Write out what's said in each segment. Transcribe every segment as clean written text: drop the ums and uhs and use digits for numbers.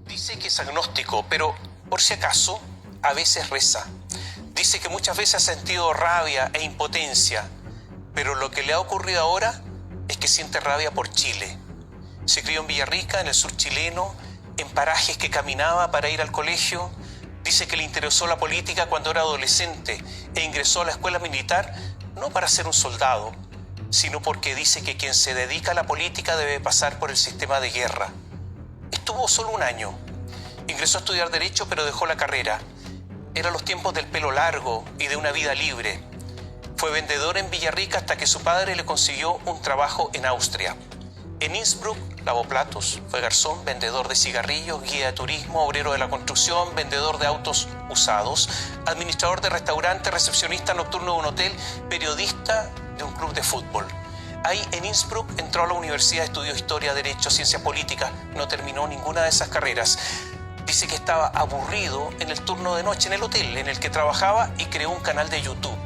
Dice que es agnóstico, pero por si acaso, a veces reza. Dice que muchas veces ha sentido rabia e impotencia, pero lo que le ha ocurrido ahora es que siente rabia por Chile. Se crió en Villarrica, en el sur chileno, en parajes que caminaba para ir al colegio. Dice que le interesó la política cuando era adolescente e ingresó a la escuela militar no para ser un soldado, sino porque dice que quien se dedica a la política debe pasar por el sistema de guerra. Estuvo solo un año. Ingresó a estudiar Derecho, pero dejó la carrera. Eran los tiempos del pelo largo y de una vida libre. Fue vendedor en Villarrica hasta que su padre le consiguió un trabajo en Austria. En Innsbruck lavó platos, fue garzón, vendedor de cigarrillos, guía de turismo, obrero de la construcción, vendedor de autos usados, administrador de restaurante, recepcionista nocturno de un hotel, periodista de un club de fútbol. Ahí en Innsbruck entró a la universidad, estudió historia, derecho, ciencia política, no terminó ninguna de esas carreras. Dice que estaba aburrido en el turno de noche en el hotel en el que trabajaba y creó un canal de YouTube.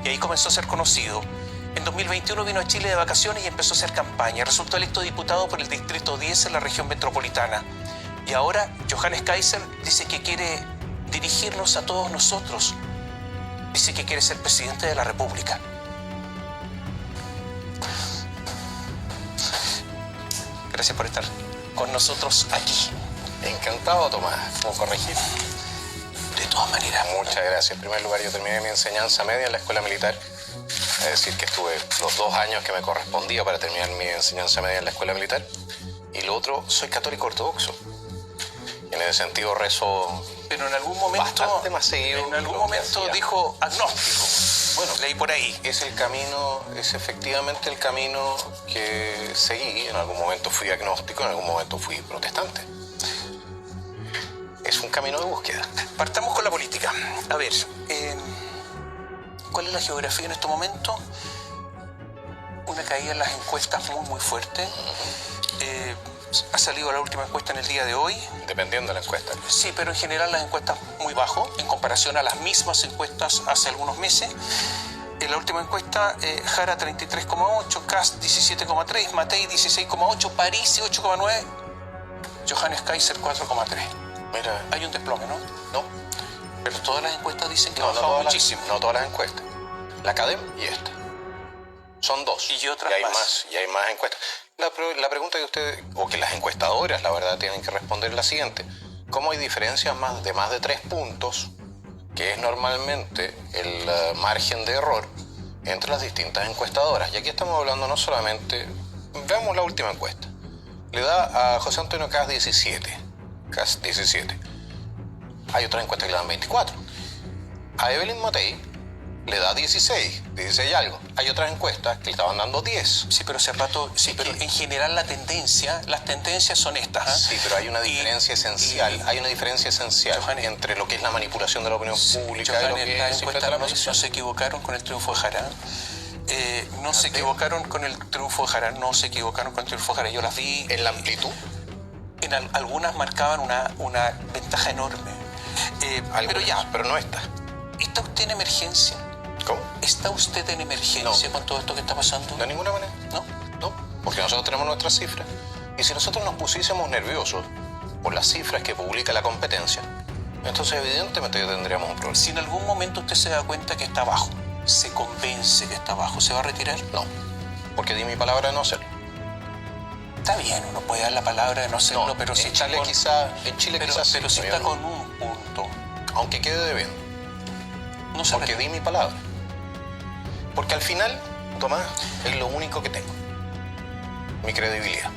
Y ahí comenzó a ser conocido. En 2021 vino a Chile de vacaciones y empezó a hacer campaña. Resultó electo diputado por el Distrito 10 en la región metropolitana. Y ahora Johannes Kaiser dice que quiere dirigirnos a todos nosotros. Dice que quiere ser presidente de la República. Gracias por estar con nosotros aquí. Encantado, Tomás. ¿Cómo corregir? De todas maneras. Muchas gracias. En primer lugar, yo terminé mi enseñanza media en la escuela militar. Es decir, que estuve los 2 años que me correspondía para terminar mi enseñanza media en la escuela militar. Y lo otro, soy católico ortodoxo. Y en ese sentido rezo. Pero en algún momento. Bastante más seguido. En algún momento dijo agnóstico. Bueno, leí por ahí. Es el camino, es efectivamente el camino que seguí. En algún momento fui agnóstico, en algún momento fui protestante. Es un camino de búsqueda. Partamos con la política. A ver, ¿cuál es la geografía en este momento? Una caída en las encuestas muy fuerte. Ha salido la última encuesta en el día de hoy. Dependiendo de la encuesta. Sí, pero en general las encuestas muy bajo en comparación a las mismas encuestas hace algunos meses. En la última encuesta, Jara 33,8, Kast 17,3, Matei 16,8, Parisi 8,9, Johannes Kaiser 4,3. Mira, Hay un desplome, ¿no? no. Pero todas las encuestas dicen que ha No bajado todas muchísimo. no todas las encuestas. La Academ y esta. Son 2. Y otras hay más. Y hay más encuestas. La pregunta que ustedes, o que las encuestadoras, la verdad, tienen que responder es la siguiente. ¿Cómo hay diferencias de más de 3 puntos, que es normalmente el margen de error, entre las distintas encuestadoras? Y aquí estamos hablando no solamente. Veamos la última encuesta. Le da a José Antonio Kast 17. Kast 17. Hay otras encuestas que le dan 24. A Evelyn Matei le da 16 y algo. Hay otras encuestas que le estaban dando 10. Sí, pero hace rato, sí, pero en general las tendencias son estas. ¿Eh? Sí, pero hay una diferencia esencial. Hay una diferencia esencial Johannes, entre lo que es la manipulación de la opinión pública y lo Johannes, que las es encuestas simplemente no se equivocaron con el triunfo de Jara. No se equivocaron con el triunfo de Jara. No se equivocaron con el triunfo de Jara. Yo las vi. en la amplitud. Algunas marcaban una ventaja enorme. Pero ya. Pero no está. ¿Está usted en emergencia? ¿Cómo? ¿Está usted en emergencia con todo esto que está pasando? De ninguna manera. ¿No? No, porque nosotros tenemos nuestras cifras. Y si nosotros nos pusiésemos nerviosos por las cifras que publica la competencia, entonces evidentemente que tendríamos un problema. Si en algún momento usted se da cuenta que está bajo, se convence que está bajo, ¿se va a retirar? No, porque di mi palabra de no hacerlo. Está bien, uno puede dar la palabra de no hacerlo, No, pero si en está Chile con, quizás sí, pero si está con un punto, aunque quede debiendo. no se Porque retira. di mi palabra. Porque al final, Tomás, es lo único que tengo. Mi credibilidad.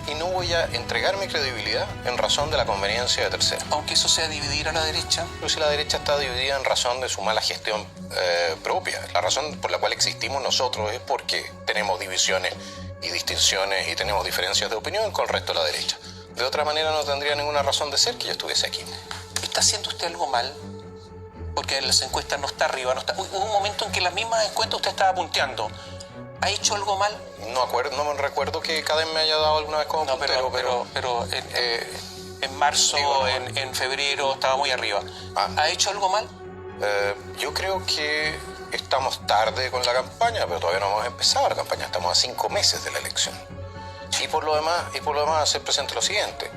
Y no voy a entregar mi credibilidad en razón de la conveniencia de terceros. Aunque eso sea dividir a la derecha. Pero si la derecha está dividida en razón de su mala gestión propia. La razón por la cual existimos nosotros es porque tenemos divisiones y distinciones y tenemos diferencias de opinión con el resto de la derecha. De otra manera no tendría ninguna razón de ser que yo estuviese aquí. ¿Está haciendo usted algo mal? Porque en las encuestas no está arriba. No está. Hubo un momento en que en las mismas encuestas usted estaba punteando. ¿Ha hecho algo mal? No me recuerdo que Cadem me haya dado alguna vez como No, puntero, pero en marzo, digo, no. en febrero estaba muy arriba. ¿Ha hecho algo mal? Yo creo que estamos tarde con la campaña, pero todavía no hemos empezado la campaña. Estamos a 5 meses de la elección. Y por lo demás hacer presente lo siguiente.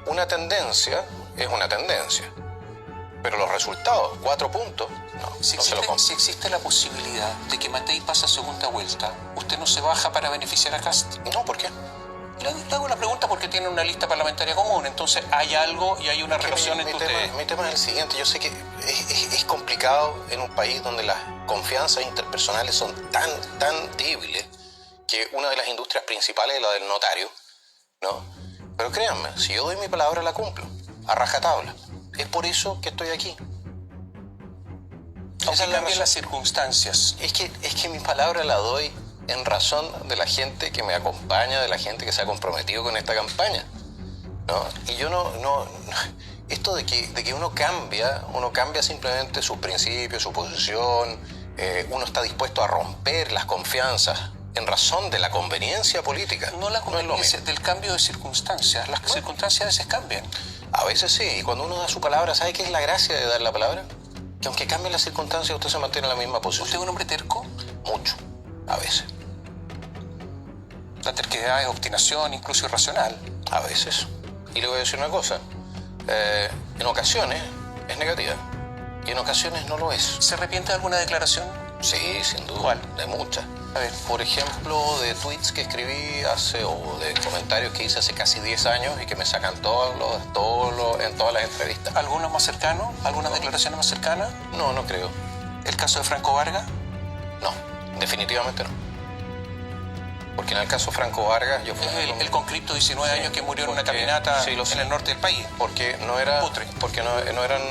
una tendencia es una tendencia. Pero los resultados, 4 puntos, no, Si no se lo existe, compro. si existe la posibilidad de que Matei pase a segunda vuelta, ¿usted no se baja para beneficiar a Kast? No, ¿por qué? Le hago la pregunta porque tiene una lista parlamentaria común, entonces hay algo y hay una relación entre ustedes. Mi tema es el siguiente. Yo sé que es complicado en un país donde las confianzas interpersonales son tan débiles que una de las industrias principales es la del notario, ¿no? Pero créanme, si yo doy mi palabra la cumplo, a rajatabla. Es por eso que estoy aquí. Aunque Esa es la cambien razón. las circunstancias. Es que mi palabra la doy en razón de la gente que me acompaña, de la gente que se ha comprometido con esta campaña, ¿no? Y yo no esto de que uno cambia simplemente sus principios, su posición, uno está dispuesto a romper las confianzas en razón de la conveniencia política. No la es lo conveniencia mismo. del cambio de circunstancias. Las circunstancias a veces cambian. A veces sí, y cuando uno da su palabra, ¿sabe qué es la gracia de dar la palabra? Que aunque cambien las circunstancias, usted se mantiene en la misma posición. ¿Usted es un hombre terco? Mucho, a veces. La terquedad es obstinación, incluso irracional. A veces. Y le voy a decir una cosa. En ocasiones es negativa. Y en ocasiones no lo es. ¿Se arrepiente de alguna declaración? Sí, sin duda. ¿Cuál? De muchas. A ver. Por ejemplo, de tweets que escribí o de comentarios que hice hace casi 10 años y que me sacan en todas las entrevistas. ¿Algunos más cercanos? ¿Algunas declaraciones más cercanas? No, no creo. ¿El caso de Franco Vargas? No, definitivamente no. Porque en el caso Franco Vargas, yo fui El conscripto de 19 años que murió en una porque- caminata sí, lo sé. en el norte del país. Porque no eran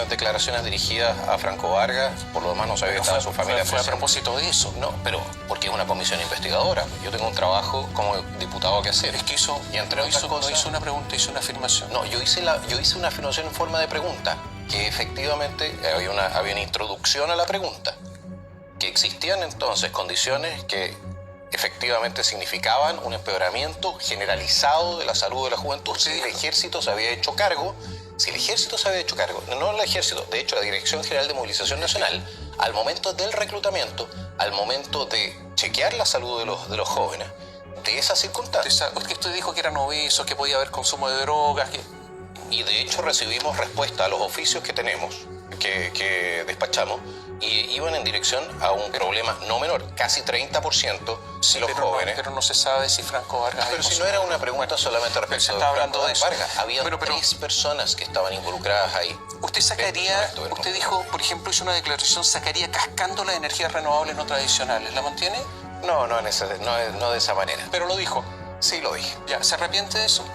declaraciones dirigidas a Franco Vargas, por lo demás no sabía que estaba su familia fue a presente. propósito de eso. No, pero porque es una comisión investigadora. Yo tengo un trabajo como diputado que hacer. Es que hizo, Y entre no otras hizo, cosas- no hizo una pregunta, hizo una afirmación. No, yo hice una afirmación en forma de pregunta, que efectivamente había una introducción a la pregunta, que existían entonces condiciones que efectivamente significaban un empeoramiento generalizado de la salud de la juventud. Si el ejército se había hecho cargo, no el ejército, de hecho la Dirección General de Movilización Nacional, al momento del reclutamiento, al momento de chequear la salud de los jóvenes, de esas circunstancias. Porque usted dijo que eran obesos, que podía haber consumo de drogas, que... Y de hecho recibimos respuesta a los oficios que tenemos, que despachamos, y iban en dirección a un problema no menor, casi 30% de los jóvenes. pero no se sabe si Franco Vargas... Pero si no era una pregunta solamente respecto se de está hablando Franco de eso. Vargas, había Pero- 3 personas que estaban involucradas ahí. Usted sacaría, usted dijo, por ejemplo, hizo una declaración, sacaría cascando las energías renovables no tradicionales. ¿La mantiene? No de esa manera. Pero lo dijo. Sí lo dije. Ya, ¿se arrepiente de eso?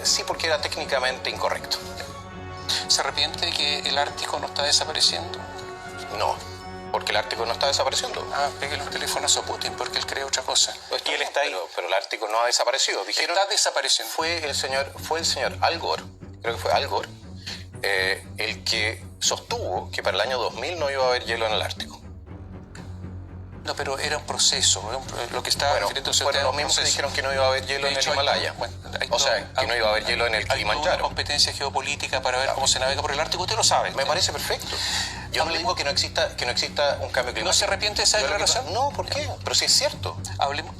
Sí, porque era técnicamente incorrecto. ¿Se arrepiente de que el Ártico no está desapareciendo? No, porque el Ártico no está desapareciendo. Ah, pegue los teléfonos a Putin porque él cree otra cosa. Y él está ahí. Pero el Ártico no ha desaparecido. Dijeron, Está desapareciendo. fue el señor Al Gore, creo que fue Al Gore, el que sostuvo que para el año 2000 no iba a haber hielo en el Ártico. No, pero era un proceso. Lo que estaba Bueno, refiriéndose fueron usted los a un mismos que proceso. dijeron que no iba a haber hielo De en el hecho, Himalaya. O sea, que no iba a haber hielo en el Hay toda una Kilimanjaro. competencia geopolítica para ver cómo se navega por el Ártico. Usted lo sabe. Me parece perfecto. Yo no digo que no exista un cambio climático. ¿No se arrepiente de esa Yo lo que- declaración? No, ¿por qué? Pero sí es cierto.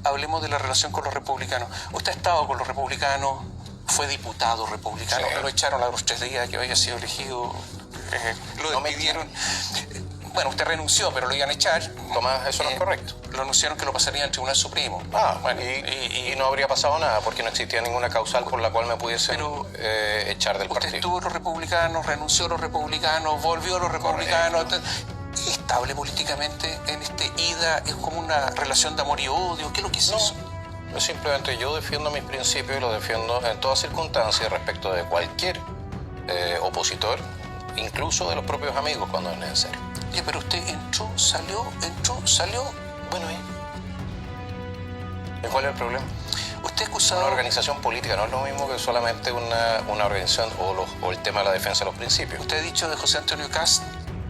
Hablemos de la relación con los republicanos. Usted ha estado con los republicanos, fue diputado republicano, Sí. lo echaron a los 3 días que había sido elegido, lo No me despidieron. Bueno, usted renunció, pero lo iban a echar. Tomás, eso no es correcto. Lo anunciaron que lo pasaría al Tribunal Supremo. Bueno, y no habría pasado nada porque no existía ninguna causal por la cual me pudiesen Pero echar del usted partido. estuvo en los republicanos, renunció a los republicanos, volvió a los republicanos. Estable políticamente en este ida, es como una relación de amor y odio. ¿Qué es lo que es eso? No, simplemente yo defiendo mis principios y los defiendo en todas circunstancias respecto de cualquier opositor, incluso de los propios amigos cuando es necesario. Oye, pero usted entró, salió. Bueno, ¿y cuál es el problema? Usted es Una acusado. organización política no es lo mismo que solamente una organización o el tema de la defensa de los principios. Usted ha dicho de José Antonio Kast,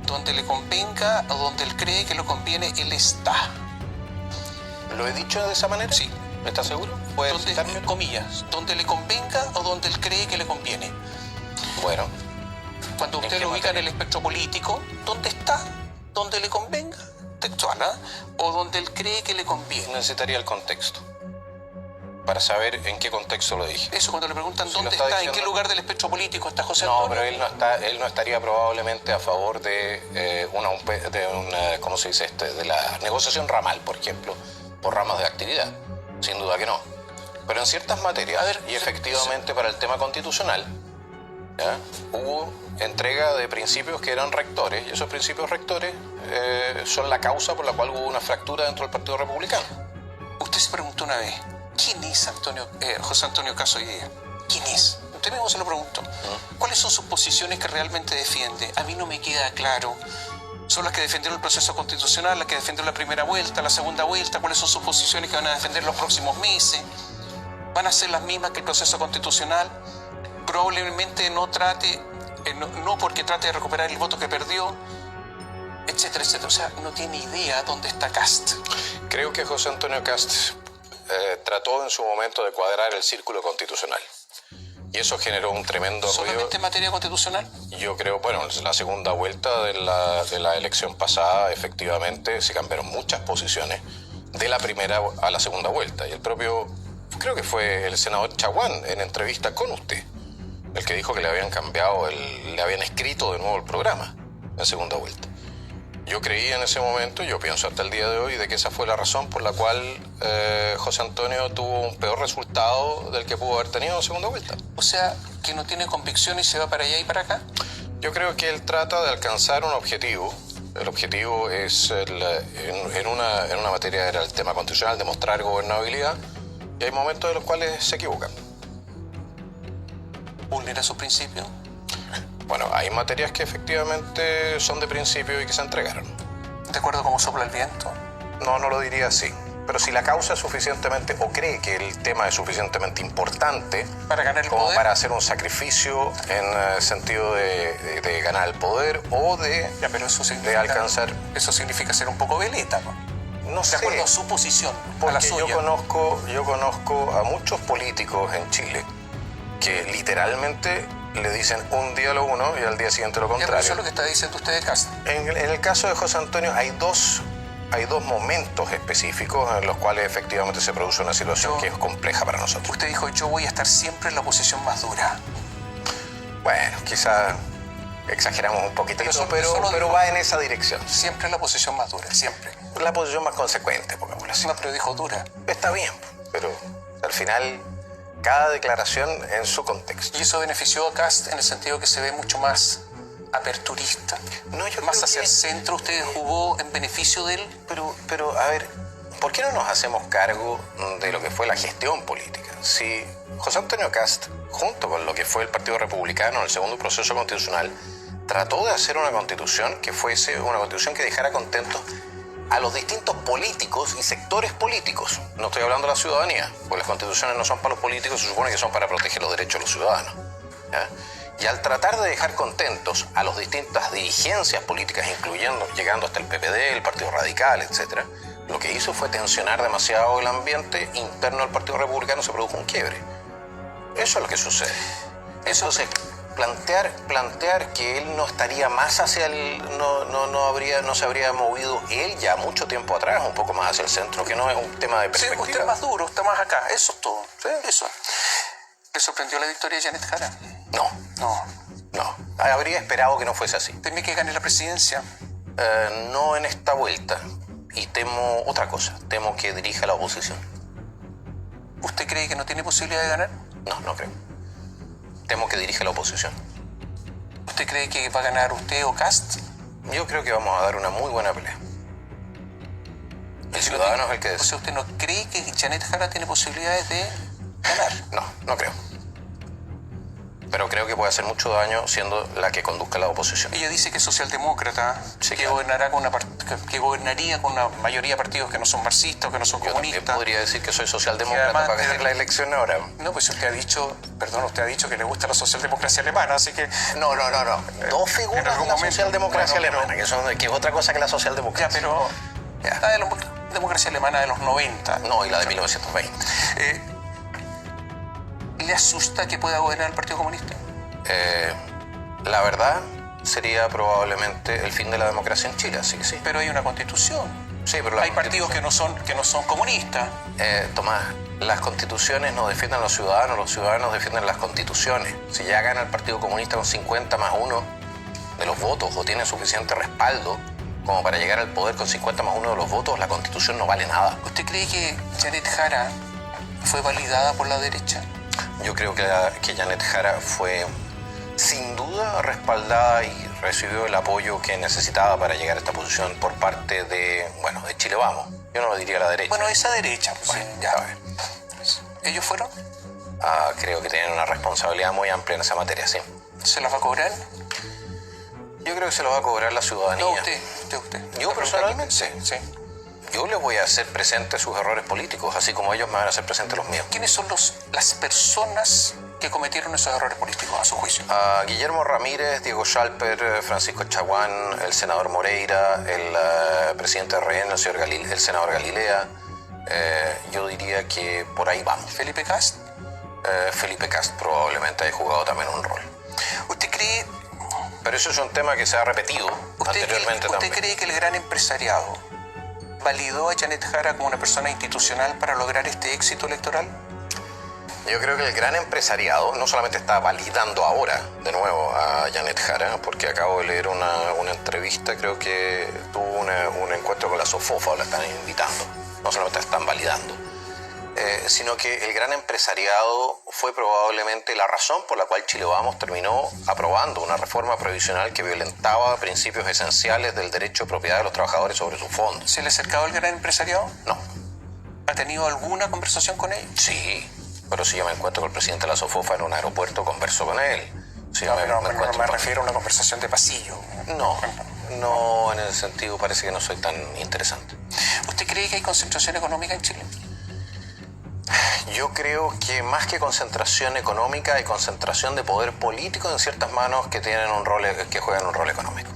donde le convenga o donde él cree que le conviene, él está. ¿Lo he dicho de esa manera? Sí. ¿Está seguro? ¿Puede Donde, citarme? comillas, donde le convenga o donde él cree que le conviene. Bueno, Cuando ¿En usted qué lo ubica en materia? el espectro político, ¿dónde está? Donde le convenga, textual, ¿ah? O donde él cree que le conviene. necesitaría el contexto. para saber en qué contexto lo dije. Eso, cuando le preguntan Si dónde lo está está, en diciendo... qué lugar del espectro político está José Antonio. No, pero él no estaría probablemente a favor de ¿cómo se dice? De la negociación ramal, por ejemplo, por ramas de actividad. Sin duda que no. Pero en ciertas materias, y efectivamente para el tema constitucional, ¿ya? Hubo entrega de principios que eran rectores, y esos principios rectores son la causa por la cual hubo una fractura dentro del Partido Republicano. Usted se preguntó una vez, ¿quién es José Antonio Cast hoy día? ¿Quién es? Usted mismo se lo preguntó. ¿Cuáles son sus posiciones que realmente defiende? A mí no me queda claro. ¿Son las que defendieron el proceso constitucional, las que defendieron la primera vuelta, la segunda vuelta? ¿Cuáles son sus posiciones que van a defender los próximos meses? ¿Van a ser las mismas que el proceso constitucional? Probablemente no porque trate de recuperar el voto que perdió, etcétera, etcétera. O sea, no tiene idea dónde está Cast. Creo que José Antonio Cast trató en su momento de cuadrar el círculo constitucional. Y eso generó un tremendo ruido. ¿Solamente en materia constitucional? Yo creo, bueno, en la segunda vuelta de la elección pasada, efectivamente, se cambiaron muchas posiciones de la primera a la segunda vuelta. Y el propio, creo que fue el senador Chaguán, en entrevista con usted, el que dijo que le habían cambiado, le habían escrito de nuevo el programa en segunda vuelta. Yo creí en ese momento, yo pienso hasta el día de hoy, de que esa fue la razón por la cual José Antonio tuvo un peor resultado del que pudo haber tenido en segunda vuelta. O sea, que no tiene convicción y se va para allá y para acá. Yo creo que él trata de alcanzar un objetivo. El objetivo es, en una materia era el tema constitucional, demostrar gobernabilidad, y hay momentos en los cuales se equivocan. ¿Vulnera sus principios? Bueno, hay materias que efectivamente son de principio y que se entregaron. ¿De acuerdo cómo sopla el viento? No lo diría así. Pero si la causa es suficientemente, o cree que el tema es suficientemente importante para ganar el como poder, para hacer un sacrificio en el sentido de ganar el poder o de alcanzar... Eso significa ser un poco veleta, ¿no? No sé. De acuerdo a su posición, a la suya. Yo conozco a muchos políticos en Chile que literalmente le dicen un día lo uno y al día siguiente lo contrario. Eso es lo que está diciendo usted de Cast. En el caso de José Antonio hay dos momentos específicos en los cuales efectivamente se produce una situación que es compleja para nosotros. Usted dijo, yo voy a estar siempre en la posición más dura. Bueno, quizás exageramos un poquitito, pero va en esa dirección. Siempre en la posición más dura, siempre. La posición más consecuente, pongámoslo así. No, pero dijo dura. Está bien, pero al final cada declaración en su contexto. ¿Y eso benefició a Cast en el sentido que se ve mucho más aperturista? No, yo más creo hacia que... el centro, ¿usted jugó en beneficio de él? Pero, a ver, ¿por qué no nos hacemos cargo de lo que fue la gestión política? Si José Antonio Cast, junto con lo que fue el Partido Republicano en el segundo proceso constitucional, trató de hacer una constitución que fuese una constitución que dejara contentos a los distintos políticos y sectores políticos. No estoy hablando de la ciudadanía, porque las constituciones no son para los políticos, se supone que son para proteger los derechos de los ciudadanos, ¿ya? Y al tratar de dejar contentos a las distintas dirigencias políticas, llegando hasta el PPD, el Partido Radical, etc., lo que hizo fue tensionar demasiado el ambiente interno del Partido Republicano, se produjo un quiebre. Eso es lo que sucede. Entonces, plantear que él no estaría más hacia el... no se habría movido él ya mucho tiempo atrás, un poco más hacia el centro, que no es un tema de perspectiva. Sí, usted es más duro, está más acá, eso es todo. ¿Sí? Eso. ¿Le sorprendió la victoria de Janet Jara? No. Habría esperado que no fuese así. ¿Teme que gane la presidencia? No en esta vuelta. Y temo otra cosa. Temo que dirija la oposición. ¿Usted cree que no tiene posibilidad de ganar? No creo. Temo que dirija la oposición. ¿Usted cree que va a ganar usted o Cast? Yo creo que vamos a dar una muy buena pelea. El ciudadano es el que decide. O sea, ¿usted no cree que Janet Jara tiene posibilidades de ganar? No creo. Pero creo que puede hacer mucho daño siendo la que conduzca la oposición. Ella dice que es socialdemócrata, sí, que, claro. que gobernaría con una mayoría de partidos que no son marxistas o que no son comunistas. Yo también podría decir que soy socialdemócrata además, para ganar la elección ahora. No, pues usted ha dicho que le gusta la socialdemocracia alemana, así que... No. Dos figuras de la socialdemocracia alemana, que es otra cosa que la socialdemocracia. Ya, pero... Ya. La de la democracia alemana de los 90. No, y la de 1920. ¿Le asusta que pueda gobernar el Partido Comunista? La verdad sería probablemente el fin de la democracia en Chile, así que sí. Pero hay una constitución. Sí, pero hay partidos que no son comunistas. Tomás, Las constituciones no defienden a los ciudadanos defienden las constituciones. Si ya gana el Partido Comunista con 50+1 de los votos o tiene suficiente respaldo como para llegar al poder con 50+1 de los votos, la constitución no vale nada. ¿Usted cree que Janet Jara fue validada por la derecha? Yo creo que Janet Jara fue sin duda respaldada y recibió el apoyo que necesitaba para llegar a esta posición por parte de Chile Vamos. Yo no lo diría la derecha. Bueno, esa derecha, pues, Bueno, sí, ya. a ver. ¿Ellos fueron? Creo que tienen una responsabilidad muy amplia en esa materia, sí. ¿Se las va a cobrar? Yo creo que se lo va a cobrar la ciudadanía. No, usted. ¿Yo personalmente? Sí. Yo les voy a hacer presentes sus errores políticos, así como ellos me van a hacer presentes los míos. ¿Quiénes son las personas que cometieron esos errores políticos, a su juicio? Guillermo Ramírez, Diego Schalper, Francisco Chaguán, el senador Moreira, el presidente de RN, el senador Galilea. Yo diría que por ahí vamos. ¿Felipe Kast? Felipe Kast probablemente haya jugado también un rol. ¿Usted cree... Pero eso es un tema que se ha repetido anteriormente también. ¿Usted cree que el gran empresariado validó a Janet Jara como una persona institucional para lograr este éxito electoral? Yo creo que el gran empresariado no solamente está validando ahora de nuevo a Janet Jara, porque acabo de leer una entrevista, creo que tuvo un encuentro con la Sofofa, la están invitando, no solamente la están validando, sino que el gran empresariado fue probablemente la razón por la cual Chile Vamos terminó aprobando una reforma previsional que violentaba principios esenciales del derecho de propiedad de los trabajadores sobre sus fondos. ¿Se le ha acercado al gran empresariado? No. ¿Ha tenido alguna conversación con él? Sí, pero si yo me encuentro con el presidente de la Sofofa en un aeropuerto, converso con él. Si me refiero a una conversación de pasillo. No, en el sentido parece que no soy tan interesante. ¿Usted cree que hay concentración económica en Chile? Yo creo que más que concentración económica hay concentración de poder político en ciertas manos que tienen que juegan un rol económico.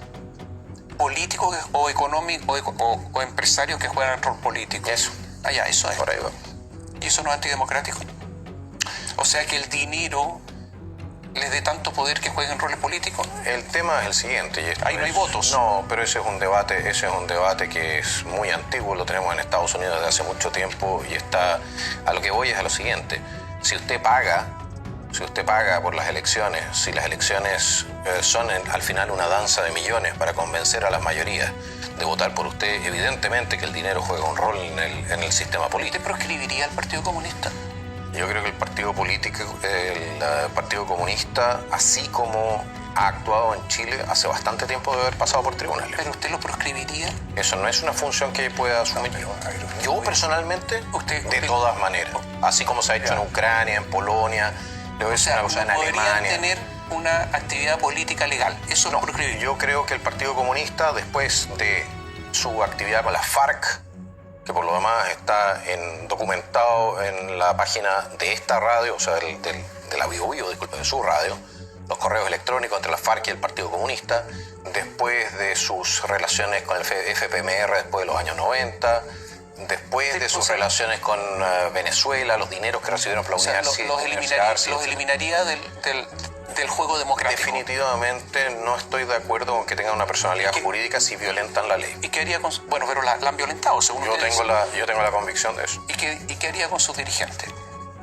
¿Políticos o económicos o empresarios que juegan el rol político? Eso. Eso es. Por ahí va. ¿Y eso no es antidemocrático? O sea, que el dinero les dé tanto poder que jueguen roles políticos. El tema es el siguiente. Ahí no hay votos. No, pero ese es un debate que es muy antiguo, lo tenemos en Estados Unidos desde hace mucho tiempo y a lo que voy es a lo siguiente. Si usted paga por las elecciones, si las elecciones son al final una danza de millones para convencer a las mayorías de votar por usted, evidentemente que el dinero juega un rol en el sistema político. ¿Usted proscribiría al Partido Comunista? Yo creo que el Partido Comunista, así como ha actuado en Chile, hace bastante tiempo de haber pasado por tribunales. ¿Pero usted lo proscribiría? Eso no es una función que pueda asumir yo personalmente, de todas maneras. Así como se ha hecho en Ucrania, en Polonia, o sea, una cosa en Alemania. ¿podrían tener una actividad política legal? Eso no proscribiría. Yo creo que el Partido Comunista, después de su actividad con la FARC, que por lo demás está documentado en la página de esta radio, o sea, de la BioBio, de su radio, los correos electrónicos entre la FARC y el Partido Comunista, después de sus relaciones con el FPMR después de los años 90, después de sus relaciones con Venezuela, los dineros que recibieron por la universidad. Los eliminaría del juego democrático. Definitivamente no estoy de acuerdo con que tengan una personalidad jurídica si violentan la ley. ¿Y qué haría con...? Bueno, pero la han violentado, según yo ustedes. Yo tengo la convicción de eso. ¿Y qué haría con sus dirigentes?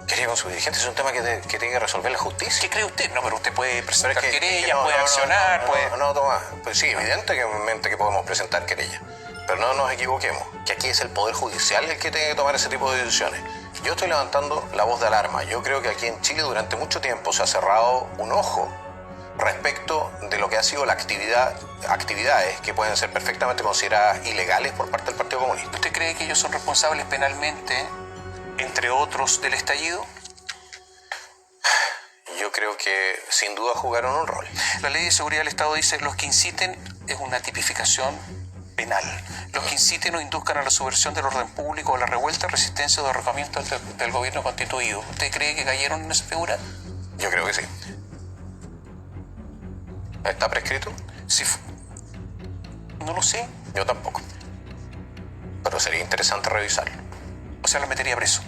¿Qué haría con sus dirigentes? Es un tema que tiene que resolver la justicia. ¿Qué cree usted? No, pero usted puede presentar querellas, puede accionar, puede... No, Tomás. Pues sí, evidentemente que podemos presentar querellas. Pero no nos equivoquemos, que aquí es el Poder Judicial el que tiene que tomar ese tipo de decisiones. Yo estoy levantando la voz de alarma. Yo creo que aquí en Chile durante mucho tiempo se ha cerrado un ojo respecto de lo que ha sido actividades que pueden ser perfectamente consideradas ilegales por parte del Partido Comunista. ¿Usted cree que ellos son responsables penalmente, entre otros, del estallido? Yo creo que sin duda jugaron un rol. La Ley de Seguridad del Estado dice los que inciten, es una tipificación penal, los que inciten o induzcan a la subversión del orden público o la revuelta, resistencia o derrocamiento del gobierno constituido. ¿Usted cree que cayeron en esa figura? Yo creo que sí. ¿Está prescrito? Sí. No lo sé. Yo tampoco. Pero sería interesante revisarlo. O sea, lo metería preso.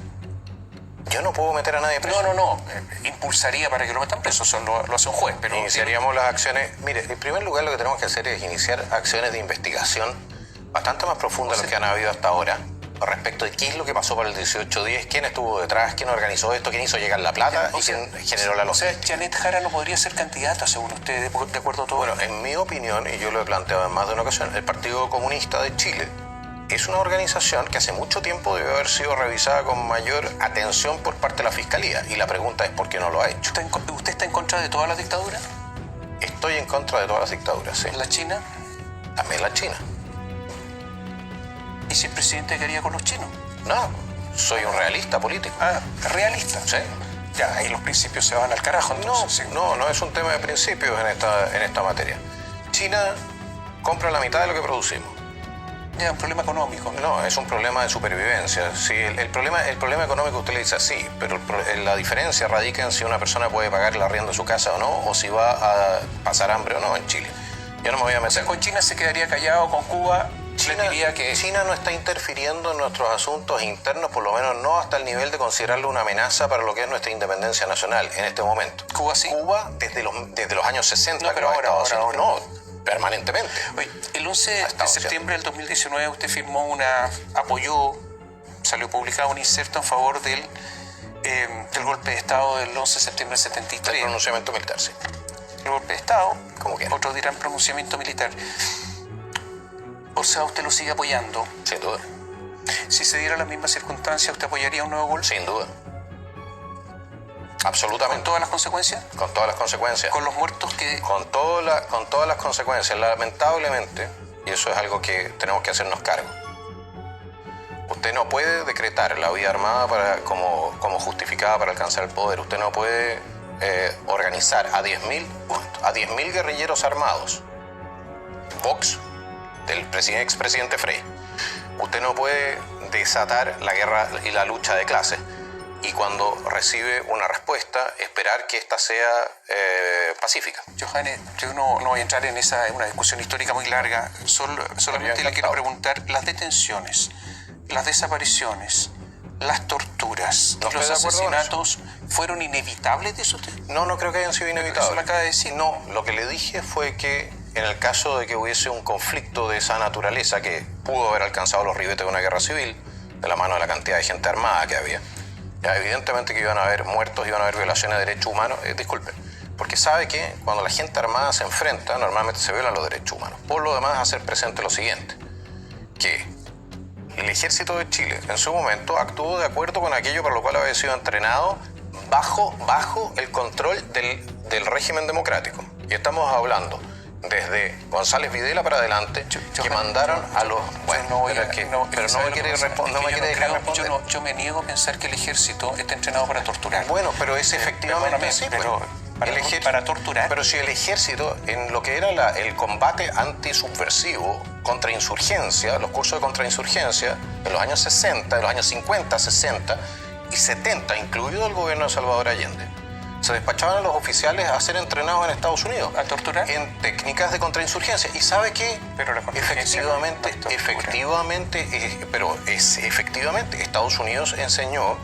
Yo no puedo meter a nadie preso. No. Impulsaría para que lo metan preso. Eso lo hace un juez. Pero iniciaríamos las acciones. Mire, en primer lugar lo que tenemos que hacer es iniciar acciones de investigación bastante más profundas de las que han habido hasta ahora. respecto de qué es lo que pasó para el 18-10, quién estuvo detrás, quién organizó esto, quién hizo llegar la plata y quién generó la logística. O sea, Janet Jara no podría ser candidata, según usted, de acuerdo a todo. Bueno, en mi opinión, y yo lo he planteado en más de una ocasión, el Partido Comunista de Chile es una organización que hace mucho tiempo debe haber sido revisada con mayor atención por parte de la Fiscalía. Y la pregunta es por qué no lo ha hecho. ¿Usted está en contra de todas las dictaduras? Estoy en contra de todas las dictaduras, sí. ¿La China? También la China. ¿Y si el presidente quería con los chinos? No, soy un realista político. Ah, realista. Sí. Ya, ahí los principios se van al carajo, entonces. No es un tema de principios en esta materia. China compra la mitad de lo que producimos. Ya, un problema económico. No, es un problema de supervivencia. Sí, el problema económico usted le dice así, pero la diferencia radica en si una persona puede pagar el arriendo de su casa o no, o si va a pasar hambre o no en Chile. Yo no me voy a meter. O sea, con China se quedaría callado, con Cuba China no está interfiriendo en nuestros asuntos internos, por lo menos no hasta el nivel de considerarlo una amenaza para lo que es nuestra independencia nacional en este momento. ¿Cuba sí? Cuba desde los años 60 no, pero ahora. No, permanentemente. Oye, el 11 de septiembre del 2019 usted apoyó, salió publicado un inserto en favor del golpe de Estado del 11 de septiembre del 73. El pronunciamiento militar, sí. El golpe de Estado, como que otros dirán pronunciamiento militar. O sea, usted lo sigue apoyando. Sin duda. Si se diera la misma circunstancia, ¿usted apoyaría un nuevo golpe? Sin duda. Absolutamente. ¿Con todas las consecuencias? Con todas las consecuencias. ¿Con los muertos que...? Con todas las consecuencias. Lamentablemente, y eso es algo que tenemos que hacernos cargo, usted no puede decretar la vía armada como justificada para alcanzar el poder. Usted no puede organizar a 10.000 guerrilleros armados. Vox, del expresidente Frei. Usted no puede desatar la guerra y la lucha de clases y cuando recibe una respuesta esperar que ésta sea pacífica. Johannes, yo no voy a entrar en una discusión histórica muy larga. Solamente le quiero preguntar, las detenciones, las desapariciones, las torturas, los asesinatos, ¿fueron inevitables de eso usted? No creo que hayan sido inevitables. Eso me acaba de decir. No, lo que le dije fue que en el caso de que hubiese un conflicto de esa naturaleza que pudo haber alcanzado los ribetes de una guerra civil, de la mano de la cantidad de gente armada que había, ya evidentemente que iban a haber muertos, iban a haber violaciones de derechos humanos, disculpen, porque sabe que cuando la gente armada se enfrenta, normalmente se violan los derechos humanos. Por lo demás, hacer presente lo siguiente, que el ejército de Chile en su momento actuó de acuerdo con aquello para lo cual había sido entrenado bajo el control del régimen democrático. Y estamos hablando desde González Videla para adelante, que mandaron a los... Bueno, pero no me quiere dejar responder. Yo me niego a pensar que el ejército está entrenado para torturar. Bueno, pero es efectivamente así. Para torturar. Pero si el ejército, en lo que era el combate antisubversivo, contrainsurgencia, los cursos de contrainsurgencia, en los años 60, en los años 50, 60 y 70, incluido el gobierno de Salvador Allende, se despachaban a los oficiales a ser entrenados en Estados Unidos. ¿A torturar? En técnicas de contrainsurgencia. ¿Y sabe qué? Pero la efectivamente, Estados Unidos enseñó,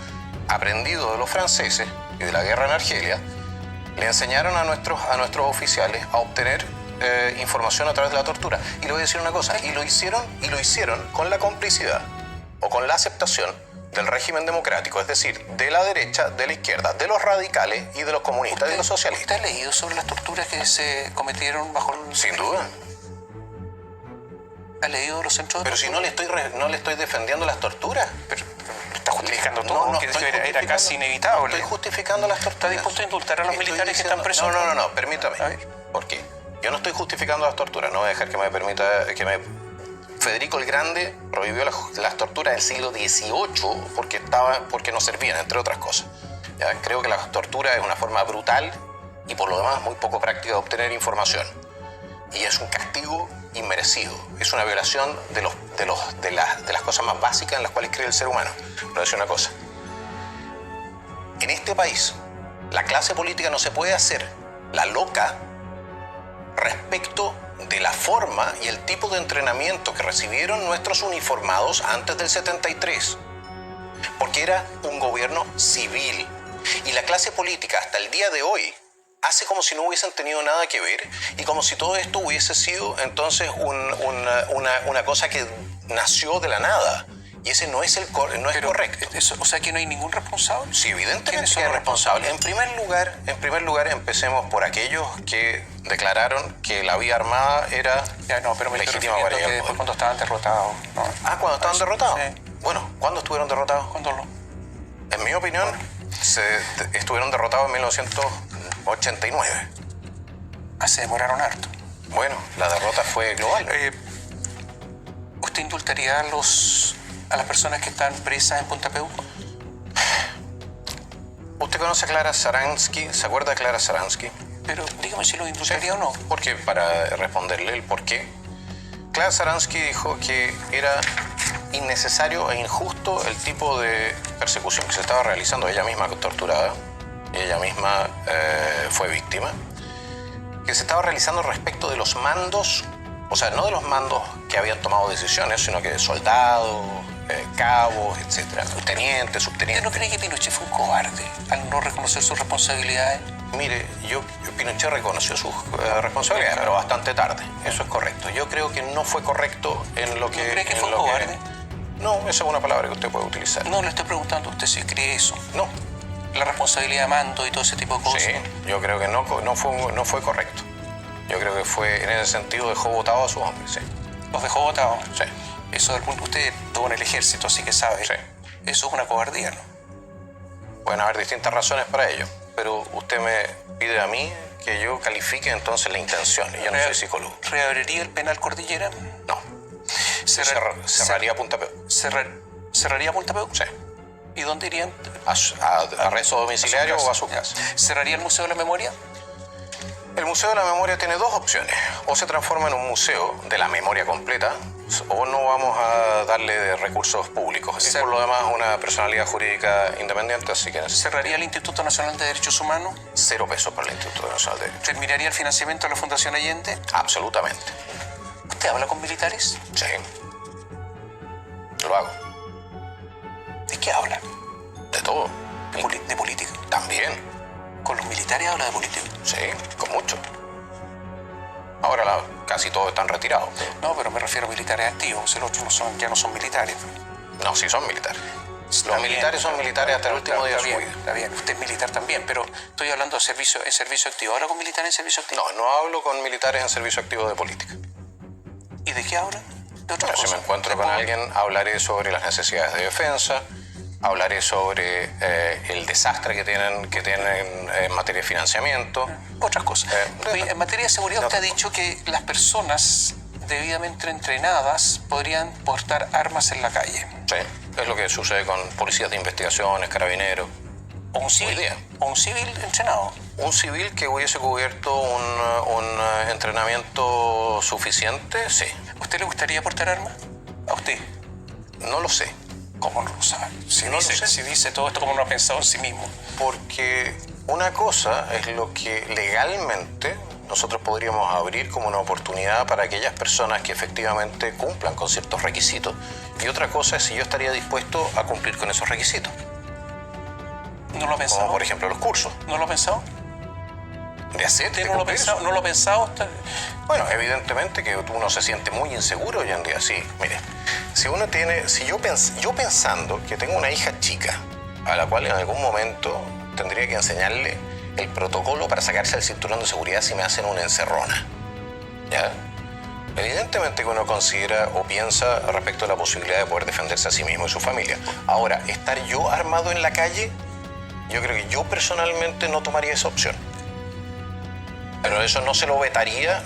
aprendido de los franceses y de la guerra en Argelia, le enseñaron a nuestros oficiales a obtener información a través de la tortura. Y le voy a decir una cosa, y lo hicieron con la complicidad o con la aceptación del régimen democrático, es decir, de la derecha, de la izquierda, de los radicales y de los comunistas y de los socialistas. ¿Usted ha leído sobre las torturas que se cometieron bajo el... Sin duda. ¿Ha leído los centros de tortura? Pero si no le estoy defendiendo las torturas. Pero está justificando todo, que era casi inevitable. No estoy justificando las torturas. ¿Está dispuesto a indultar a los militares que están presos? No, permítame. ¿Por qué? Yo no estoy justificando las torturas, no voy a dejar Federico el Grande prohibió las torturas del siglo XVIII porque no servían, entre otras cosas. ¿Ya? Creo que la tortura es una forma brutal y por lo demás muy poco práctica de obtener información. Y es un castigo inmerecido. Es una violación de las cosas más básicas en las cuales cree el ser humano. Pero voy a decir una cosa. En este país, la clase política no se puede hacer la loca respecto de la forma y el tipo de entrenamiento que recibieron nuestros uniformados antes del 73, porque era un gobierno civil y la clase política hasta el día de hoy hace como si no hubiesen tenido nada que ver y como si todo esto hubiese sido entonces una cosa que nació de la nada Y ese no es, no es correcto. Eso, o sea que no hay ningún responsable. Sí, evidentemente ¿Quiénes son que hay los responsables. En primer lugar, empecemos por aquellos que declararon que la vía armada era Ya no, pero me estoy legítima para refiriendo llegar que al poder. cuando estaban derrotados. ¿No? Cuando estaban derrotados. Sí. Bueno, ¿cuándo estuvieron derrotados? ¿Cuándo lo? En mi opinión, estuvieron derrotados en 1989. Se demoraron harto. Bueno, la derrota fue global. ¿Usted indultaría a las personas que están presas en Punta Peuco? ¿Usted conoce a Clara Saransky? ¿Se acuerda de Clara Saransky? Pero dígame si lo indultaría o no. Porque para responderle el por qué, Clara Saransky dijo que era innecesario e injusto el tipo de persecución que se estaba realizando. Ella misma torturada, y ella misma fue víctima, que se estaba realizando respecto de los mandos, o sea, no de los mandos que habían tomado decisiones, sino que de soldados, cabos, etcétera, tenientes, ¿Usted subtenientes. no cree que Pinochet fue un cobarde al no reconocer sus responsabilidades? Mire, Pinochet reconoció sus responsabilidades, pero bastante tarde. Eso es correcto. Yo creo que no fue correcto en lo que... ¿No cree que en fue un lo que- cobarde? No, esa es una palabra que usted puede utilizar. No, le estoy preguntando a usted si cree eso. No. La responsabilidad de mando y todo ese tipo de cosas. Sí, yo creo que no fue correcto. Yo creo que fue, en ese sentido, dejó votados a sus hombres, sí. Los dejó votados. Sí, Eso del punto, usted estuvo en el ejército, así que sabe. sí. Eso es una cobardía, ¿no? Pueden haber distintas razones para ello, pero usted me pide a mí que yo califique entonces la intención, y yo no soy psicólogo. ¿Reabriría el penal Cordillera? No. Cerraría Punta Peu. ¿Cerraría Punta Peuco? Sí. ¿Y dónde irían? A arresto domiciliario o a su casa. ¿Cerraría el Museo de la Memoria? El Museo de la Memoria tiene dos opciones. O se transforma en un museo de la memoria completa, o no vamos a darle recursos públicos. Es por lo demás una personalidad jurídica independiente, así que ¿Cerraría el Instituto Nacional de Derechos Humanos? 0 pesos para el Instituto Nacional de Derecho. ¿Terminaría el financiamiento de la Fundación Allende? Absolutamente. ¿Usted habla con militares? Sí. Lo hago. ¿De qué habla? De todo. De política. También. ¿Con los militares habla de política? Sí, con mucho. Ahora casi todos están retirados. No, pero me refiero a militares activos. Los otros ya no son militares. No, sí son militares. Está Los bien, militares son militares hasta el último día de su bien, vida. Está bien, usted es militar también, pero estoy hablando de servicio activo. ¿Habla con militares en servicio activo? No hablo con militares en servicio activo de política. ¿Y de qué hablan? De otras Bueno, si cosas. me encuentro con alguien, hablaré sobre las necesidades de defensa, hablaré sobre el desastre que tienen en materia de financiamiento. Otras cosas. Oye, en materia de seguridad, usted ha dicho que las personas debidamente entrenadas podrían portar armas en la calle. Sí, es lo que sucede con policías de investigaciones, carabineros. O un civil, Muy bien. o un civil entrenado. Un civil que hubiese cubierto un entrenamiento suficiente, sí. ¿A usted le gustaría portar armas? ¿A usted? No lo sé, ¿Cómo no lo sabe? Si, No lo sé. si dice todo esto como no ha pensado en sí mismo. porque una cosa es lo que legalmente nosotros podríamos abrir como una oportunidad para aquellas personas que efectivamente cumplan con ciertos requisitos, y otra cosa es si yo estaría dispuesto a cumplir con esos requisitos, ¿No lo ha pensado? como por ejemplo los cursos ¿No lo ha pensado? de hacer, ¿Usted de no lo ha cumplir pensado? eso. ¿No lo ha pensado? Usted? Bueno, evidentemente que uno se siente muy inseguro hoy en día. Sí, mire, si yo pensando que tengo una hija chica a la cual en algún momento tendría que enseñarle el protocolo para sacarse el cinturón de seguridad si me hacen una encerrona, ¿ya? Evidentemente que uno considera o piensa respecto a la posibilidad de poder defenderse a sí mismo y su familia. Ahora, estar yo armado en la calle, yo creo que yo personalmente no tomaría esa opción. Pero eso no se lo vetaría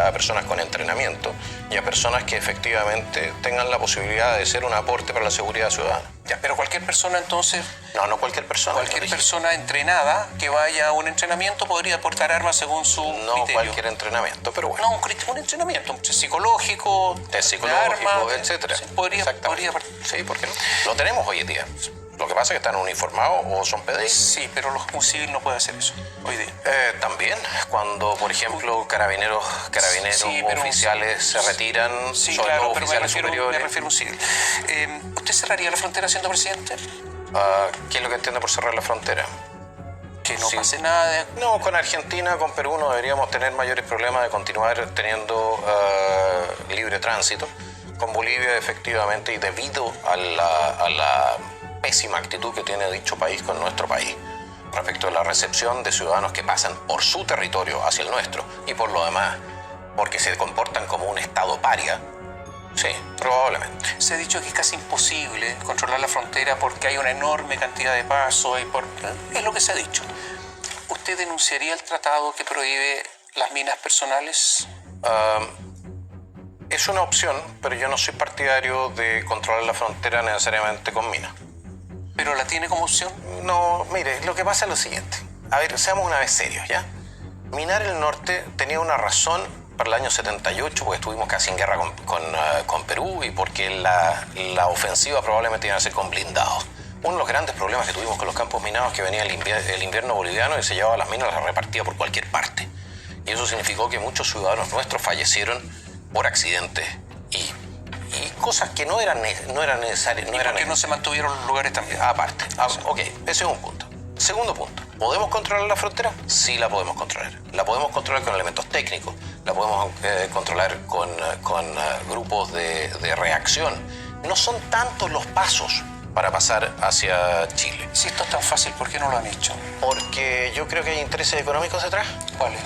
a personas con entrenamiento y a personas que efectivamente tengan la posibilidad de ser un aporte para la seguridad ciudadana. Ya, pero cualquier persona entonces, No cualquier persona. cualquier dije. persona entrenada que vaya a un entrenamiento podría portar armas según su No criterio. cualquier entrenamiento, pero bueno. No, un entrenamiento psicológico, Es psicológico, de armas, etcétera. sí, podría. Sí, ¿por qué no? Lo tenemos hoy en día. Lo que pasa es que están uniformados o son PDI. Sí, pero un civil no puede hacer eso hoy día. También, cuando, por ejemplo, carabineros Sí, pero oficiales se retiran, Sí, sobre claro, todo pero oficiales me superiores. refiero a un civil. ¿Usted cerraría la frontera siendo presidente? ¿Qué es lo que entiende por cerrar la frontera? Que no Sí. pase nada de... No, con Argentina, con Perú no deberíamos tener mayores problemas de continuar teniendo libre tránsito. con Bolivia, efectivamente, y debido a la pésima actitud que tiene dicho país con nuestro país respecto a la recepción de ciudadanos que pasan por su territorio hacia el nuestro y por lo demás porque se comportan como un estado paria, sí, probablemente. Se ha dicho que es casi imposible controlar la frontera porque hay una enorme cantidad de pasos es lo que se ha dicho. ¿Usted denunciaría el tratado que prohíbe las minas personales? Es una opción, pero yo no soy partidario de controlar la frontera necesariamente con minas. ¿Pero la tiene como opción? No, mire, lo que pasa es lo siguiente. A ver, seamos una vez serios, ¿ya? Minar el Norte tenía una razón para el año 78, porque estuvimos casi en guerra con Perú y porque la ofensiva probablemente iba a ser con blindados. Uno de los grandes problemas que tuvimos con los campos minados es que venía el invierno boliviano y se llevaba las minas y las repartía por cualquier parte. Y eso significó que muchos ciudadanos nuestros fallecieron por accidentes y cosas que no eran necesarias. ¿Y por qué no se mantuvieron los lugares también? Aparte. Ok, ese es un punto. Segundo punto. ¿Podemos controlar la frontera? Sí la podemos controlar. La podemos controlar con elementos técnicos. La podemos controlar con grupos de reacción. No son tantos los pasos para pasar hacia Chile. Si esto es tan fácil, ¿por qué no lo han hecho? Porque yo creo que hay intereses económicos detrás. ¿Cuáles?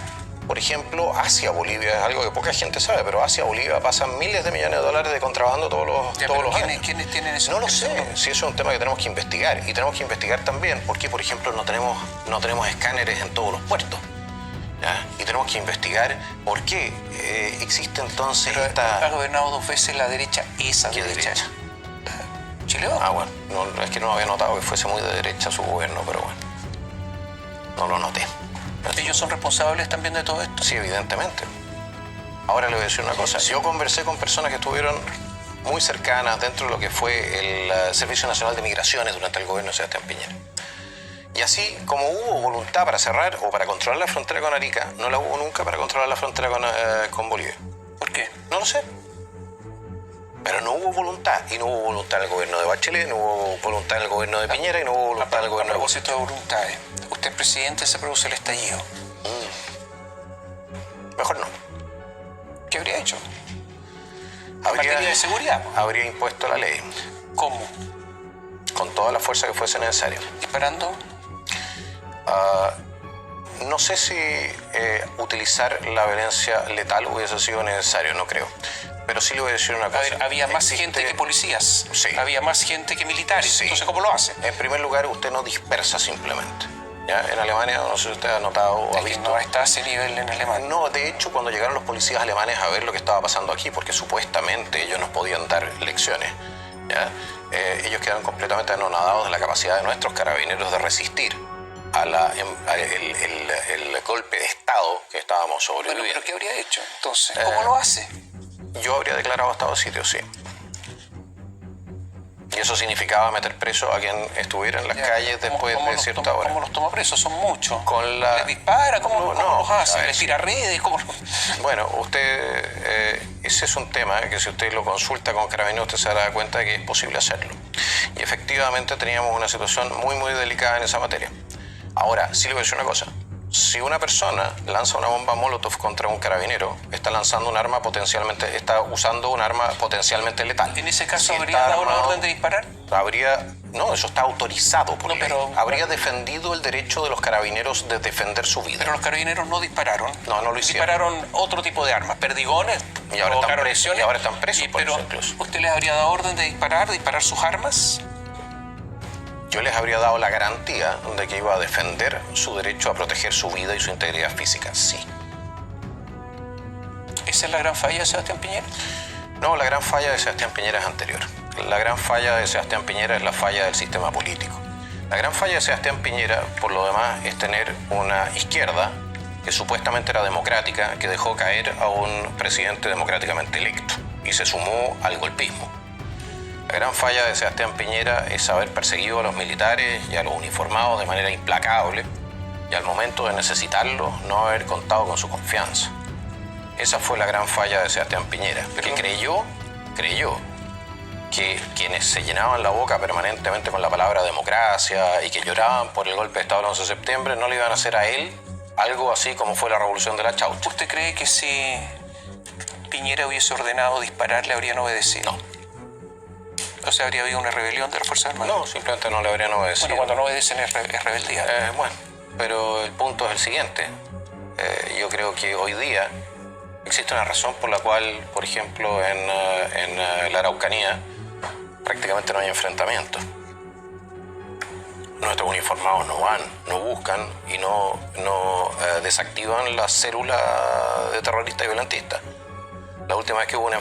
Por ejemplo, hacia Bolivia, es algo que poca gente sabe, pero hacia Bolivia pasan miles de millones de dólares de contrabando todos los años. ¿Quiénes tienen eso? No lo sé, si eso es un tema que tenemos que investigar. Y tenemos que investigar también por qué, por ejemplo, no tenemos escáneres en todos los puertos. ¿Ya? Y tenemos que investigar por qué existe entonces Ha gobernado 2 veces la derecha, esa ¿Qué derecha. derecha? ¿Chileo? Bueno, no, es que no había notado que fuese muy de derecha su gobierno, pero bueno, no lo noté. ¿Ellos son responsables también de todo esto? Sí, evidentemente. Ahora le voy a decir una cosa. Yo conversé con personas que estuvieron muy cercanas dentro de lo que fue el Servicio Nacional de Migraciones durante el gobierno de Sebastián Piñera. Y así como hubo voluntad para cerrar o para controlar la frontera con Arica, no la hubo nunca para controlar la frontera con Bolivia. ¿Por qué? No lo sé. Pero no hubo voluntad. Y no hubo voluntad en el gobierno de Bachelet, no hubo voluntad en el gobierno de Piñera y no hubo voluntad en el gobierno de... A propósito de voluntades, usted es presidente, se produce el estallido. Mejor no. ¿Qué habría hecho? En materia de seguridad. Habría impuesto la ley. ¿Cómo? Con toda la fuerza que fuese necesaria. ¿Disparando? No sé si utilizar la violencia letal hubiese sido necesario, no creo. Pero sí le voy a decir una cosa. A ver, había más gente que policías. Sí. Había más gente que militares. Sí. Entonces, ¿cómo lo hace? En primer lugar, usted no dispersa simplemente. ¿Ya? En Alemania, no sé si usted ha notado o ha visto. No está a ese nivel en Alemania. No, de hecho, cuando llegaron los policías alemanes a ver lo que estaba pasando aquí, porque supuestamente ellos nos podían dar lecciones, ¿ya? Ellos quedaron completamente anonadados de la capacidad de nuestros carabineros de resistir el golpe de Estado que estábamos sobreviviendo. Bueno, ¿pero qué habría hecho? Entonces, ¿cómo lo hace? Yo habría declarado estado de sitio, sí. Y eso significaba meter preso a quien estuviera en las calles después de cierta hora. ¿Cómo los toma presos? Son muchos. ¿Les dispara? ¿Cómo los hace? ¿Les tira redes? Bueno, ese es un tema que si usted lo consulta con Carabineros usted se dará cuenta de que es posible hacerlo. Y efectivamente teníamos una situación muy, muy delicada en esa materia. Ahora, sí le voy a decir una cosa. Si una persona lanza una bomba Molotov contra un carabinero, está usando un arma potencialmente letal. ¿En ese caso habría dado la orden de disparar? No, eso está autorizado por ley. Habría pero defendido el derecho de los carabineros de defender su vida. Pero los carabineros no dispararon. No lo hicieron. Dispararon otro tipo de armas, perdigones, y ahora están presos por eso incluso. ¿Usted les habría dado orden de disparar sus armas? Yo les habría dado la garantía de que iba a defender su derecho a proteger su vida y su integridad física, sí. ¿Esa es la gran falla de Sebastián Piñera? No, la gran falla de Sebastián Piñera es anterior. La gran falla de Sebastián Piñera es la falla del sistema político. La gran falla de Sebastián Piñera, por lo demás, es tener una izquierda que supuestamente era democrática, que dejó caer a un presidente democráticamente electo y se sumó al golpismo. La gran falla de Sebastián Piñera es haber perseguido a los militares y a los uniformados de manera implacable y al momento de necesitarlos no haber contado con su confianza. Esa fue la gran falla de Sebastián Piñera, que creyó que quienes se llenaban la boca permanentemente con la palabra democracia y que lloraban por el golpe de Estado del 11 de septiembre no le iban a hacer a él algo así como fue la revolución de la Chaucha. ¿Usted cree que si Piñera hubiese ordenado dispararle, habrían obedecido? No. O sea, ¿habría habido una rebelión de las Fuerzas Armadas? No, simplemente no le habrían obedecido. Bueno, cuando no obedecen es rebeldía. Bueno, pero el punto es el siguiente. Yo creo que hoy día existe una razón por la cual, por ejemplo, en la Araucanía prácticamente no hay enfrentamientos. Nuestros uniformados no van, no buscan y no desactivan la célula de terrorista y violentista. La última vez que hubo un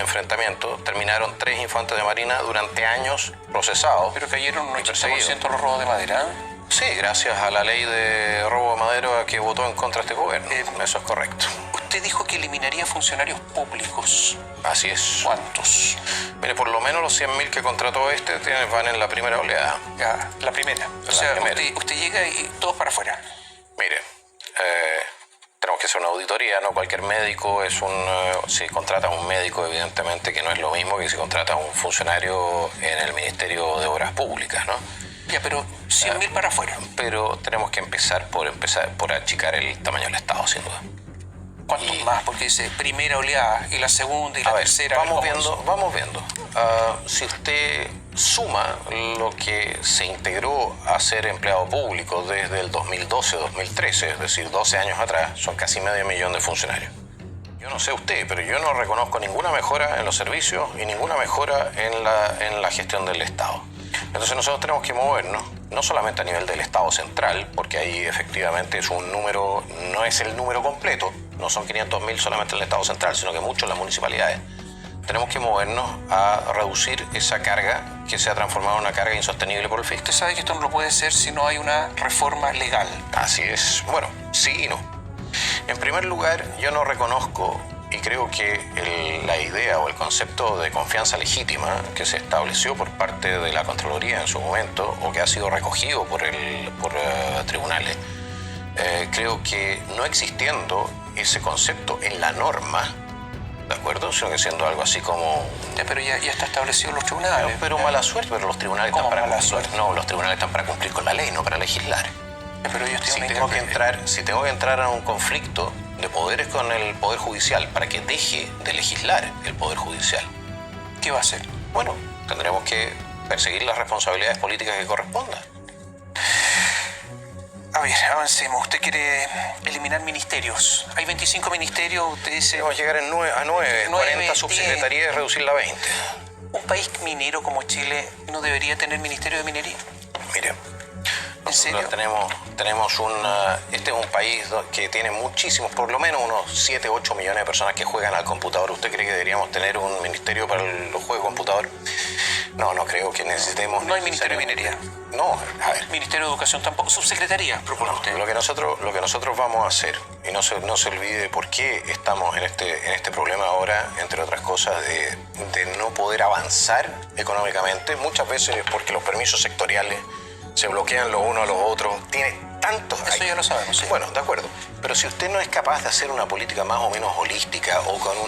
enfrentamiento, terminaron 3 infantes de marina durante años procesados. Pero cayeron un y 80% los robos de madera. Sí, gracias a la ley de robo de madera que votó en contra de este gobierno. Eso es correcto. Usted dijo que eliminaría funcionarios públicos. Así es. ¿Cuántos? Mire, por lo menos los 100.000 que contrató van en la primera oleada. Ya, la primera. O sea, usted llega y todos para afuera. Mire, tenemos que hacer una auditoría, ¿no? Cualquier médico si contrata a un médico, evidentemente que no es lo mismo que si contrata a un funcionario en el Ministerio de Obras Públicas, ¿no? Ya, pero 100.000 para afuera. Pero tenemos que empezar por achicar el tamaño del Estado, sin duda. ¿Cuántos más? Porque dice primera oleada y la segunda y la tercera. Vamos viendo. Si usted suma lo que se integró a ser empleado público desde el 2012-2013, es decir, 12 años atrás, son casi 500.000 de funcionarios. Yo no sé usted, pero yo no reconozco ninguna mejora en los servicios y ninguna mejora en la gestión del Estado. Entonces nosotros tenemos que movernos, no solamente a nivel del Estado central, porque ahí efectivamente es un número, no es el número completo, no son 500.000 solamente en el Estado central, sino que mucho en las municipalidades. Tenemos que movernos a reducir esa carga que se ha transformado en una carga insostenible por el fisco. Usted sabe que esto no lo puede hacer si no hay una reforma legal. Así es. Bueno, sí y no. En primer lugar, yo no reconozco y creo que la idea o el concepto de confianza legítima que se estableció por parte de la Contraloría en su momento o que ha sido recogido por tribunales, creo que no existiendo ese concepto en la norma, ¿de acuerdo? Sino que siendo algo así como... Pero ya está establecido en los tribunales. Pero mala suerte, pero los tribunales están para mala suerte? No, los tribunales están para cumplir con la ley, no para legislar. Pero yo Si tengo que entrar a un conflicto de poderes con el Poder Judicial para que deje de legislar el Poder Judicial, ¿qué va a hacer? Bueno, tendremos que perseguir las responsabilidades políticas que correspondan. A ver, avancemos. Usted quiere eliminar ministerios. Hay 25 ministerios, usted dice... Vamos a llegar a 9, 40 subsecretarías y reducirla a 20. ¿Un país minero como Chile no debería tener ministerio de minería? Mire, ¿En serio? Este es un país que tiene muchísimos, por lo menos unos 7, 8 millones de personas que juegan al computador. ¿Usted cree que deberíamos tener un ministerio para los juegos de computador? No creo que necesitemos... No hay ministerio de minería. No, a ver. Ministerio de Educación tampoco. Subsecretaría, propone usted. Lo que nosotros vamos a hacer, y no se olvide por qué estamos en este problema ahora, entre otras cosas, de no poder avanzar económicamente, muchas veces porque los permisos sectoriales se bloquean los unos a los otros, tiene tantos... Eso ya lo sabemos, sí. Bueno, de acuerdo, pero si usted no es capaz de hacer una política más o menos holística o con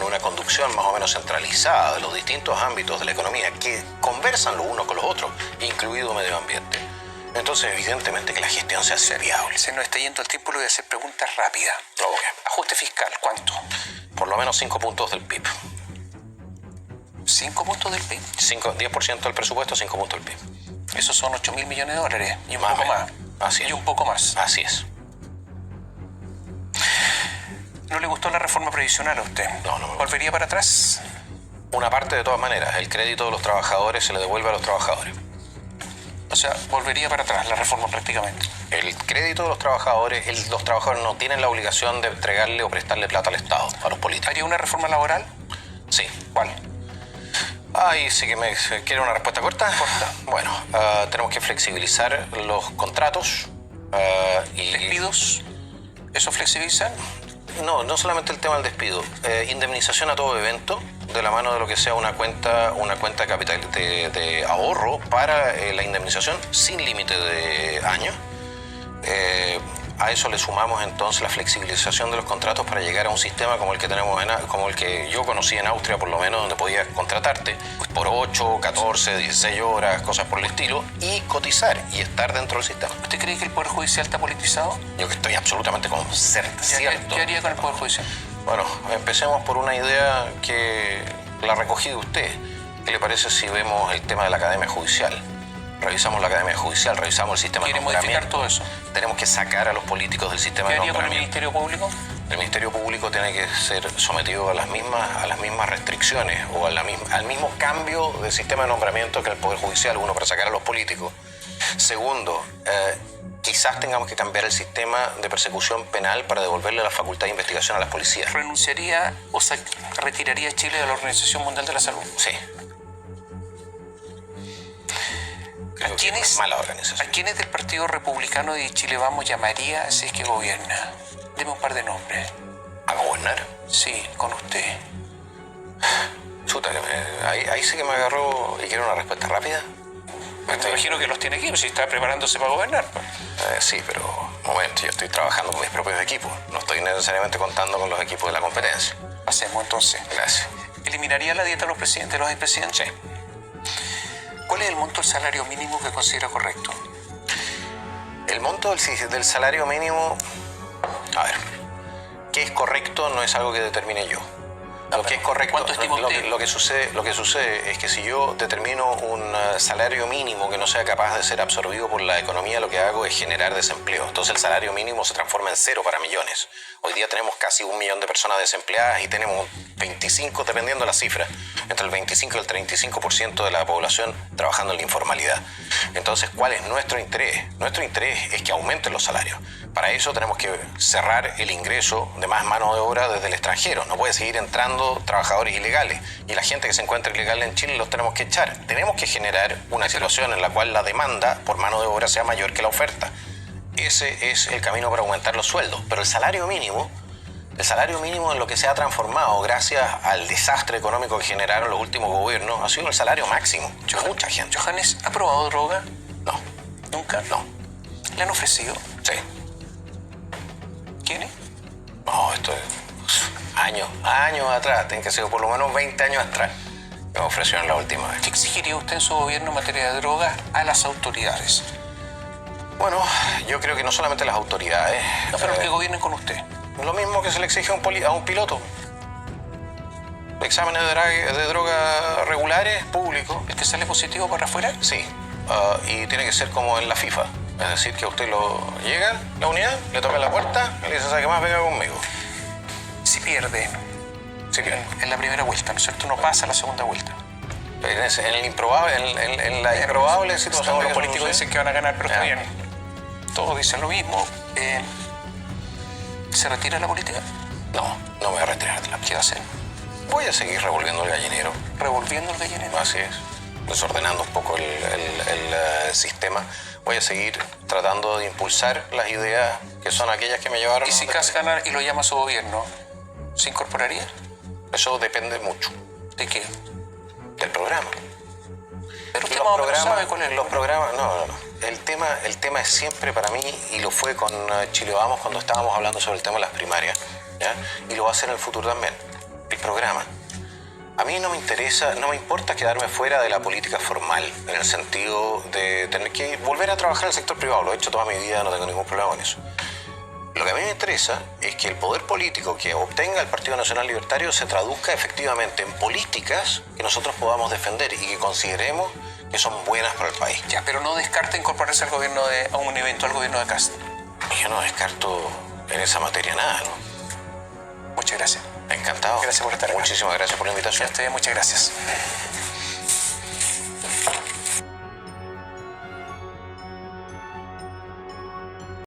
una conducción más o menos centralizada de los distintos ámbitos de la economía que conversan los unos con los otros, incluido medio ambiente, entonces evidentemente que la gestión se hace viable. Se nos está yendo el tiempo, le voy a hacer preguntas rápidas. Okay. Ajuste fiscal, ¿cuánto? Por lo menos 5 puntos del PIB. ¿5 puntos del PIB? 10% del presupuesto, 5 puntos del PIB. Esos son 8.000 millones de dólares y un Más poco o menos. más. Así es. Y un poco más. Así es. ¿No le gustó la reforma previsional a usted? No me gusta. ¿Volvería para atrás? Una parte de todas maneras. El crédito de los trabajadores se le devuelve a los trabajadores. O sea, volvería para atrás la reforma prácticamente. El crédito de los trabajadores, los trabajadores no tienen la obligación de entregarle o prestarle plata al Estado, a los políticos. ¿Haría una reforma laboral? Sí. ¿Cuál? Ay, sí que me quiere una respuesta corta. Bueno, tenemos que flexibilizar los contratos y... ¿Despidos? ¿Eso flexibilizan? No solamente el tema del despido. Indemnización a todo evento, de la mano de lo que sea una cuenta de capital de ahorro para la indemnización sin límite de años. a eso le sumamos entonces la flexibilización de los contratos para llegar a un sistema como el que tenemos como el que yo conocí en Austria, por lo menos, donde podías contratarte por 8, 14, 16 horas, cosas por el estilo, y cotizar y estar dentro del sistema. ¿Usted cree que el Poder Judicial está politizado? Yo que estoy absolutamente cierto. ¿Qué haría con el Poder Judicial? Bueno, empecemos por una idea que la recogí de usted. ¿Qué le parece si vemos el tema de la Academia Judicial? Revisamos la Academia Judicial, revisamos el sistema de nombramiento. ¿Quiere modificar todo eso? Tenemos que sacar a los políticos del sistema de nombramiento. ¿Qué haría con el Ministerio Público? El Ministerio Público tiene que ser sometido a las mismas restricciones o al mismo cambio de sistema de nombramiento que el Poder Judicial, uno, para sacar a los políticos. Segundo, quizás tengamos que cambiar el sistema de persecución penal para devolverle la facultad de investigación a las policías. ¿Renunciaría o se retiraría Chile de la Organización Mundial de la Salud? Sí. ¿A quiénes, mala organización. ¿A quiénes del Partido Republicano de Chile Vamos llamaría si es que gobierna? Deme un par de nombres. ¿A gobernar? Sí, con usted. Chuta, ahí sí que me agarró y quiero una respuesta rápida. Me imagino que los tiene aquí, si está preparándose para gobernar. Sí, pero momento, yo estoy trabajando con mis propios equipos. No estoy necesariamente contando con los equipos de la competencia. Hacemos entonces. Gracias. ¿Eliminaría la dieta de los presidentes, de los expresidentes? Sí. ¿Cuál es el monto del salario mínimo que considera correcto? El monto del salario mínimo, a ver, ¿qué es correcto? No es algo que determine yo. Lo que es correcto, ¿cuánto estima usted? lo que sucede es que si yo determino un salario mínimo que no sea capaz de ser absorbido por la economía, lo que hago es generar desempleo. Entonces el salario mínimo se transforma en cero para millones. Hoy día tenemos casi 1 millón de personas desempleadas y tenemos 25, dependiendo de la cifra, entre el 25 y el 35% de la población trabajando en la informalidad. Entonces, ¿cuál es nuestro interés? Nuestro interés es que aumenten los salarios. Para eso tenemos que cerrar el ingreso de más mano de obra desde el extranjero. No puede seguir entrando trabajadores ilegales. Y la gente que se encuentra ilegal en Chile los tenemos que echar. Tenemos que generar una situación en la cual la demanda por mano de obra sea mayor que la oferta. Ese es el camino para aumentar los sueldos. Pero el salario mínimo en lo que se ha transformado gracias al desastre económico que generaron los últimos gobiernos ha sido el salario máximo. Mucha gente. ¿Johannes ha probado droga? No. ¿Nunca? No. ¿Le han ofrecido? Sí. ¿Quiénes? No, esto es años atrás, tiene que ser por lo menos 20 años atrás. Me ofrecieron la última vez. ¿Qué exigiría usted en su gobierno en materia de drogas a las autoridades? Bueno, yo creo que no solamente las autoridades. No, pero que gobiernen con usted. Lo mismo que se le exige a un piloto. Exámenes de droga regulares, públicos. ¿El que sale positivo para afuera? Sí. Y tiene que ser como en la FIFA. Es decir, que usted llega, la unidad, le toca la puerta y le dice, ¿sabe qué más? Venga conmigo. Si pierde. Si pierde. En la primera vuelta, ¿no es cierto? No pasa a la segunda vuelta. En la improbable situación. Todos los políticos dicen que van a ganar, pero está bien. Todos dicen lo mismo. ¿Se retira de la política? No me voy a retirar de la política. ¿Qué va a hacer? Voy a seguir revolviendo el gallinero. ¿Revolviendo el gallinero? Así es. Desordenando un poco el sistema. Voy a seguir tratando de impulsar las ideas que son aquellas que me llevaron. ¿Y si Kast gana y lo llama a su gobierno, se incorporaría? Eso depende mucho. ¿De qué? Del programa. Pero usted más o menos sabe cuál es los programas, no. El tema es siempre para mí, y lo fue con Chile Vamos cuando estábamos hablando sobre el tema de las primarias, ¿ya? Y lo va a hacer en el futuro también. El programa. A mí no me importa quedarme fuera de la política formal, en el sentido de tener que volver a trabajar en el sector privado. Lo he hecho toda mi vida, no tengo ningún problema con eso. Lo que a mí me interesa es que el poder político que obtenga el Partido Nacional Libertario se traduzca efectivamente en políticas que nosotros podamos defender y que consideremos que son buenas para el país. Ya, pero no descarta incorporarse al gobierno a un eventual gobierno de Kast. Yo no descarto en esa materia nada, ¿no? Muchas gracias. Encantado. Gracias por estar acá. Muchísimas gracias por la invitación. Muchas gracias.